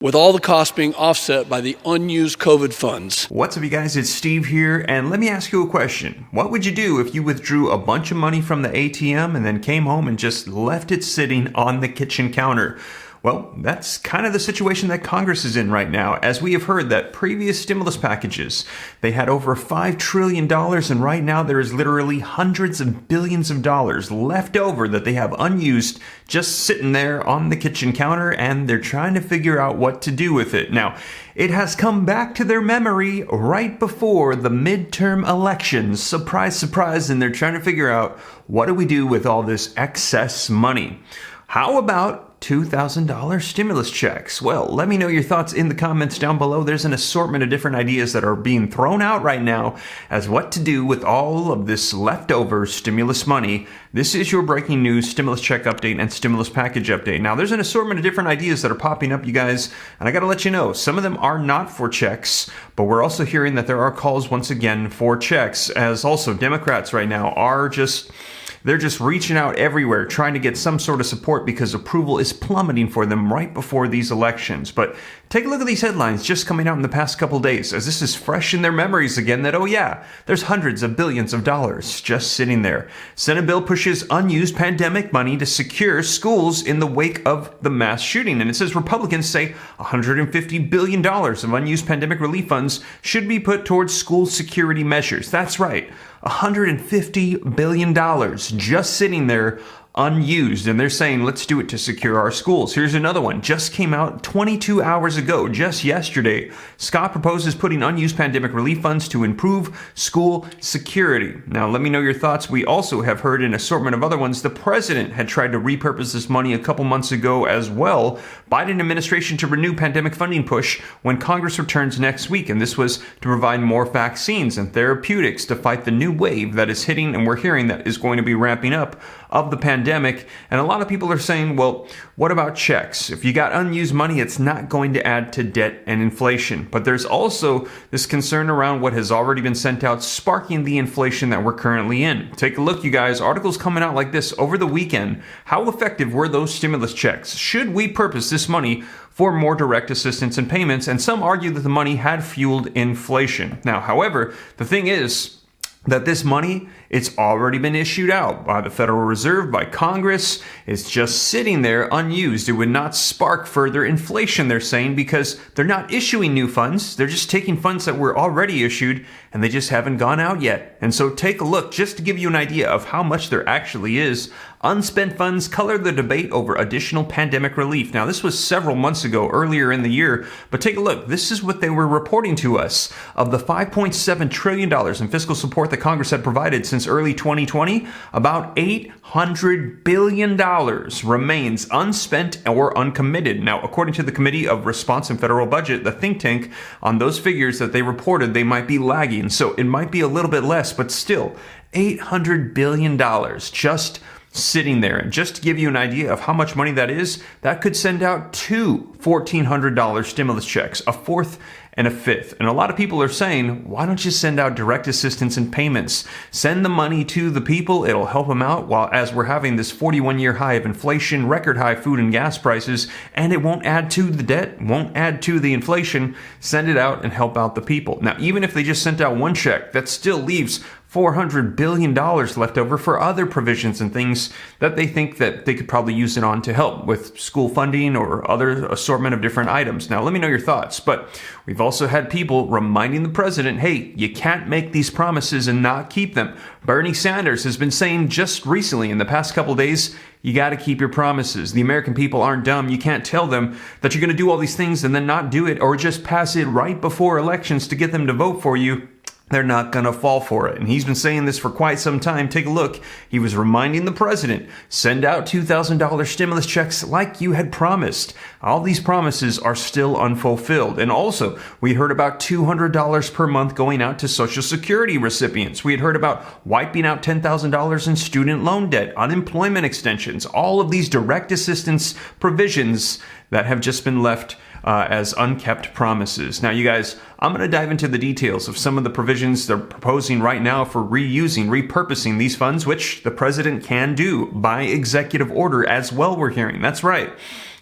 with all the costs being offset by the unused COVID funds. What's up, you guys? It's Steve here, and let me ask you a question. What would you do if you withdrew a bunch of money from the ATM and then came home and just left it sitting on the kitchen counter? Well, that's kind of the situation that Congress is in right now, as we have heard that previous stimulus packages, they had over $5 trillion, and right now there is literally hundreds of billions of dollars left over that they have unused, just sitting there on the kitchen counter, and they're trying to figure out what to do with it. Now, it has come back to their memory right before the midterm elections. Surprise, surprise, and they're trying to figure out, what do we do with all this excess money? How about $2,000 stimulus checks? Well, let me know your thoughts in the comments down below. There's an assortment of different ideas that are being thrown out right now as what to do with all of this leftover stimulus money. This is your breaking news stimulus check update and stimulus package update. Now, there's an assortment of different ideas that are popping up, you guys, and I got to let you know, some of them are not for checks, but we're also hearing that there are calls once again for checks, as also Democrats right now are they're just reaching out everywhere, trying to get some sort of support because approval is plummeting for them right before these elections. But take a look at these headlines just coming out in the past couple days, as this is fresh in their memories again that, oh yeah, there's hundreds of billions of dollars just sitting there. Senate bill pushes unused pandemic money to secure schools in the wake of the mass shooting. And it says Republicans say $150 billion of unused pandemic relief funds should be put towards school security measures. That's right. $150 billion just sitting there unused, and they're saying let's do it to secure our schools. Here's another one, just came out 22 hours ago, just yesterday. Scott proposes putting unused pandemic relief funds to improve school security. Now, let me know your thoughts. We also have heard an assortment of other ones. The president had tried to repurpose this money a couple months ago as well. Biden administration to renew pandemic funding push when Congress returns next week, and this was to provide more vaccines and therapeutics to fight the new wave that is hitting, and we're hearing that is going to be ramping up, of the pandemic. And a lot of people are saying, well, what about checks? If you got unused money, it's not going to add to debt and inflation. But there's also this concern around what has already been sent out, sparking the inflation that we're currently in. Take a look, you guys. Articles coming out like this over the weekend. How effective were those stimulus checks? Should we purpose this money for more direct assistance and payments? And some argue that the money had fueled inflation. Now, however, the thing is that this money, it's already been issued out by the Federal Reserve, by Congress. It's just sitting there unused. It would not spark further inflation, they're saying, because they're not issuing new funds. They're just taking funds that were already issued, and they just haven't gone out yet. And so take a look, just to give you an idea of how much there actually is. Unspent funds color the debate over additional pandemic relief. Now, this was several months ago, earlier in the year, but take a look. This is what they were reporting to us. Of the $5.7 trillion in fiscal support that Congress had provided since early 2020, about $800 billion remains unspent or uncommitted. Now, according to the Committee of Response and Federal Budget, the think tank, on those figures that they reported, they might be lagging. So it might be a little bit less, but still, $800 billion just sitting there. And just to give you an idea of how much money that is, that could send out two $1,400 stimulus checks, a fourth and a fifth. And a lot of people are saying, why don't you send out direct assistance and payments? Send the money to the people. It'll help them out, while as we're having this 41-year high of inflation, record high food and gas prices, and it won't add to the debt, won't add to the inflation. Send it out and help out the people. Now, even if they just sent out one check, that still leaves $400 billion left over for other provisions and things that they think that they could probably use it on to help with school funding or other assortment of different items. Now, let me know your thoughts. But we've also had people reminding the president, hey, you can't make these promises and not keep them. Bernie Sanders has been saying just recently in the past couple days, you got to keep your promises. The American people aren't dumb. You can't tell them that you're going to do all these things and then not do it, or just pass it right before elections to get them to vote for you. They're not going to fall for it. And he's been saying this for quite some time. Take a look. He was reminding the president, send out $2,000 stimulus checks like you had promised. All these promises are still unfulfilled. And also, we heard about $200 per month going out to Social Security recipients. We had heard about wiping out $10,000 in student loan debt, unemployment extensions, all of these direct assistance provisions that have just been left as unkept promises. Now, you guys, I'm going to dive into the details of some of the provisions they're proposing right now for repurposing these funds, which the president can do by executive order as well, we're hearing. That's right.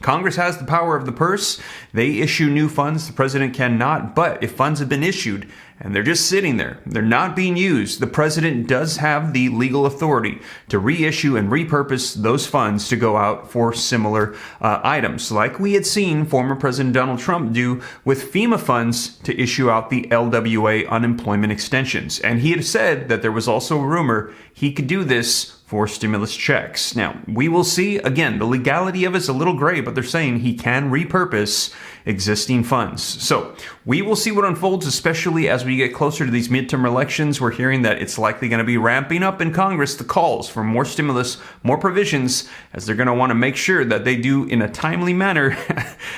Congress has the power of the purse. They issue new funds. The president cannot. But if funds have been issued and they're just sitting there, they're not being used, the president does have the legal authority to reissue and repurpose those funds to go out for similar items, like we had seen former President Donald Trump do with FEMA funds to issue out the LWA unemployment extensions. And he had said that there was also a rumor he could do this for stimulus checks. Now, we will see, again, the legality of it's a little gray, but they're saying he can repurpose existing funds. So we will see what unfolds, especially as we get closer to these midterm elections. We're hearing that it's likely going to be ramping up in Congress, the calls for more stimulus, more provisions, as they're going to want to make sure that they do in a timely manner,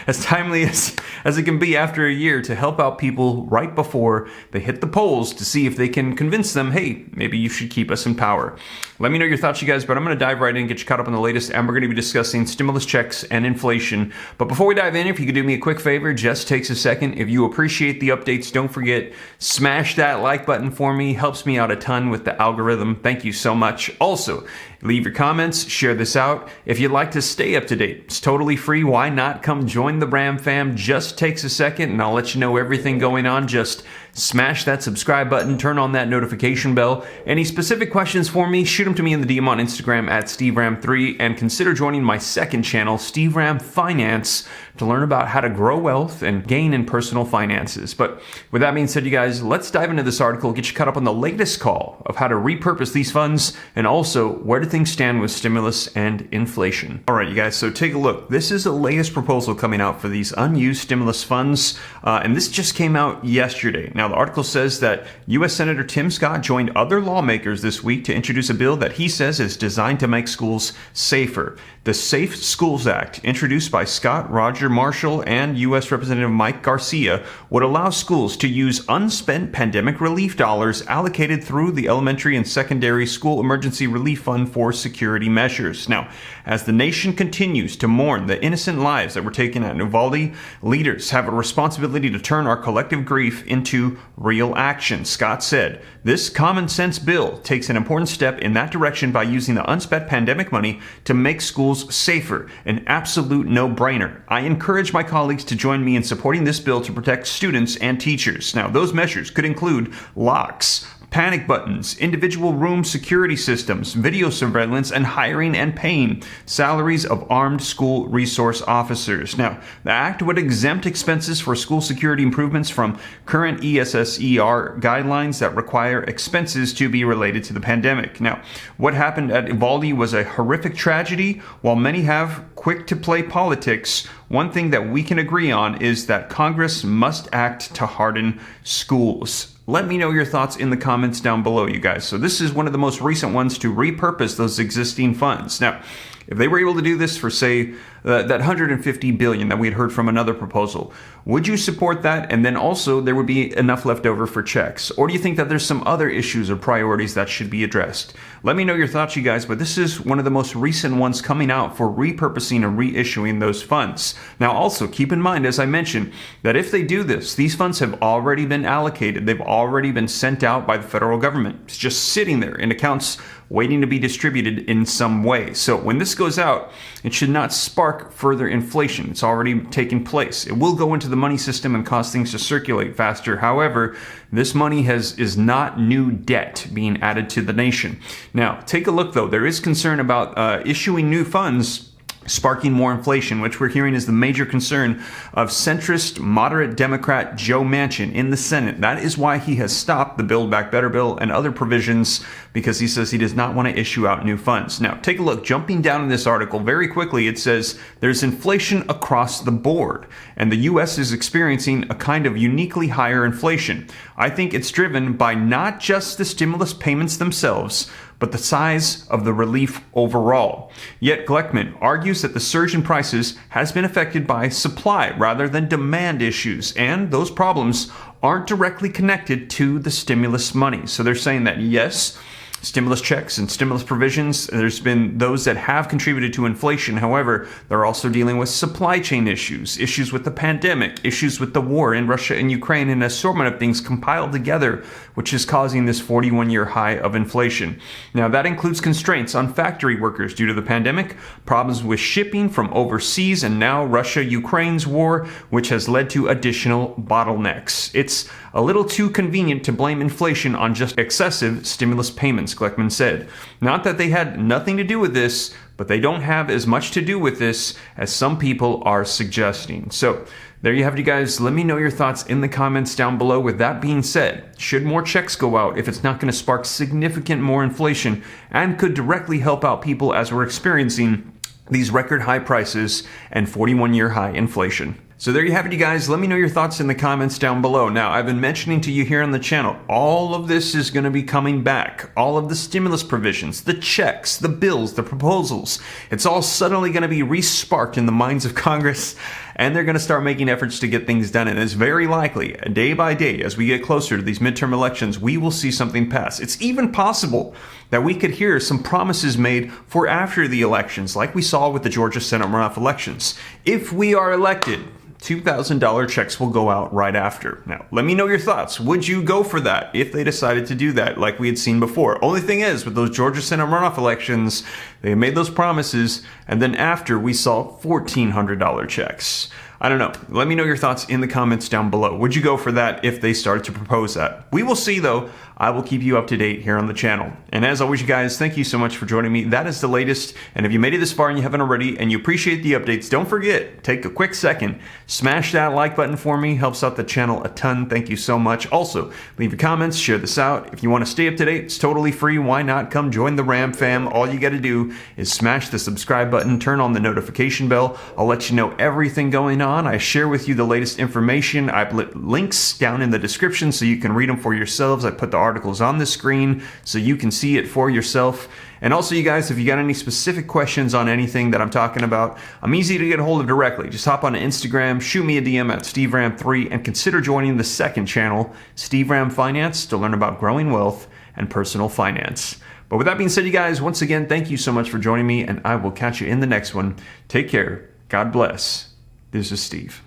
as timely as it can be after a year, to help out people right before they hit the polls to see if they can convince them, hey, maybe you should keep us in power. Let me know your thoughts, you guys, but I'm going to dive right in and get you caught up on the latest, and we're going to be discussing stimulus checks and inflation. But before we dive in, if you could do me a quick favor, just takes a second. If you appreciate the updates, don't forget, smash that like button for me. Helps me out a ton with the algorithm. Thank you so much. Also, leave your comments, share this out. If you'd like to stay up to date, it's totally free. Why not come join the Bram fam? Just takes a second, and I'll let you know everything going on. Just smash that subscribe button, turn on that notification bell. Any specific questions for me, shoot them to me in the DM on Instagram at SteveRam3, and consider joining my second channel, Steve Ram Finance, to learn about how to grow wealth and gain in personal finances. But with that being said, you guys, let's dive into this article, get you caught up on the latest call of how to repurpose these funds, and also where do things stand with stimulus and inflation. All right, you guys, so take a look. This is the latest proposal coming out for these unused stimulus funds, and this just came out yesterday. Now, the article says that U.S. Senator Tim Scott joined other lawmakers this week to introduce a bill that he says is designed to make schools safer. The Safe Schools Act, introduced by Scott, Roger, Marshall, and U.S. Representative Mike Garcia, would allow schools to use unspent pandemic relief dollars allocated through the Elementary and Secondary School Emergency Relief Fund for security measures. Now, as the nation continues to mourn the innocent lives that were taken at Uvalde, leaders have a responsibility to turn our collective grief into real action, Scott said. This common sense bill takes an important step in that direction by using the unspent pandemic money to make schools safer, an absolute no-brainer. I encourage my colleagues to join me in supporting this bill to protect students and teachers. Now, those measures could include locks, panic buttons, individual room security systems, video surveillance, and hiring and paying salaries of armed school resource officers. Now, the act would exempt expenses for school security improvements from current ESSER guidelines that require expenses to be related to the pandemic. Now, what happened at Uvalde was a horrific tragedy. While many have quick-to-play politics, one thing that we can agree on is that Congress must act to harden schools. Let me know your thoughts in the comments down below, you guys. So this is one of the most recent ones to repurpose those existing funds. Now, if they were able to do this for, say, that $150 billion that we had heard from another proposal, would you support that? And then also there would be enough left over for checks. Or do you think that there's some other issues or priorities that should be addressed? Let me know your thoughts, you guys, but this is one of the most recent ones coming out for repurposing and reissuing those funds. Now, also keep in mind, as I mentioned, that if they do this, these funds have already been allocated. They've already been sent out by the federal government. It's just sitting there in accounts waiting to be distributed in some way. So when this goes out, it should not spark further inflation. It's already taken place. It will go into the money system and cause things to circulate faster. However, this money is not new debt being added to the nation. Now, take a look, though. There is concern about issuing new funds sparking more inflation, which we're hearing is the major concern of centrist, moderate Democrat Joe Manchin in the Senate. That is why he has stopped the Build Back Better bill and other provisions, because he says he does not want to issue out new funds. Now, take a look. Jumping down in this article very quickly, it says there's inflation across the board, and the U.S. is experiencing a kind of uniquely higher inflation. I think it's driven by not just the stimulus payments themselves, but the size of the relief overall. Yet Gleckman argues that the surge in prices has been affected by supply rather than demand issues, and those problems aren't directly connected to the stimulus money. So they're saying that yes, stimulus checks and stimulus provisions. There's been those that have contributed to inflation. However, they're also dealing with supply chain issues with the pandemic, issues with the war in Russia and Ukraine, and an assortment of things compiled together, which is causing this 41-year high of inflation. Now, that includes constraints on factory workers due to the pandemic, problems with shipping from overseas, and now Russia-Ukraine's war, which has led to additional bottlenecks. It's a little too convenient to blame inflation on just excessive stimulus payments, Glickman said. Not that they had nothing to do with this, but they don't have as much to do with this as some people are suggesting. So there you have it, you guys. Let me know your thoughts in the comments down below. With that being said, should more checks go out if it's not going to spark significant more inflation and could directly help out people as we're experiencing these record high prices and 41-year high inflation? So there you have it, you guys. Let me know your thoughts in the comments down below. Now, I've been mentioning to you here on the channel, all of this is going to be coming back. All of the stimulus provisions, the checks, the bills, the proposals. It's all suddenly going to be re-sparked in the minds of Congress, and they're going to start making efforts to get things done. And it's very likely, day by day, as we get closer to these midterm elections, we will see something pass. It's even possible that we could hear some promises made for after the elections, like we saw with the Georgia Senate runoff elections. If we are elected, $2,000 checks will go out right after. Now, let me know your thoughts. Would you go for that if they decided to do that like we had seen before? Only thing is, with those Georgia Senate runoff elections, they made those promises, and then after we saw $1,400 checks. I don't know. Let me know your thoughts in the comments down below. Would you go for that if they started to propose that? We will see, though. I will keep you up to date here on the channel. And as always, you guys, thank you so much for joining me. That is the latest. And if you made it this far and you haven't already and you appreciate the updates, don't forget, take a quick second, smash that like button for me. Helps out the channel a ton. Thank you so much. Also, leave your comments, share this out. If you want to stay up to date, it's totally free. Why not? Come join the Ram fam. All you got to do is smash the subscribe button, turn on the notification bell. I'll let you know everything going on. I share with you the latest information. I put links down in the description so you can read them for yourselves. I put the articles on the screen so you can see it for yourself. And also, you guys, if you got any specific questions on anything that I'm talking about, I'm easy to get a hold of directly. Just hop on Instagram, shoot me a DM at SteveRam3, and consider joining the second channel, Steve Ram Finance, to learn about growing wealth and personal finance. But with that being said, you guys, once again, thank you so much for joining me, and I will catch you in the next one. Take care. God bless. This is Steve.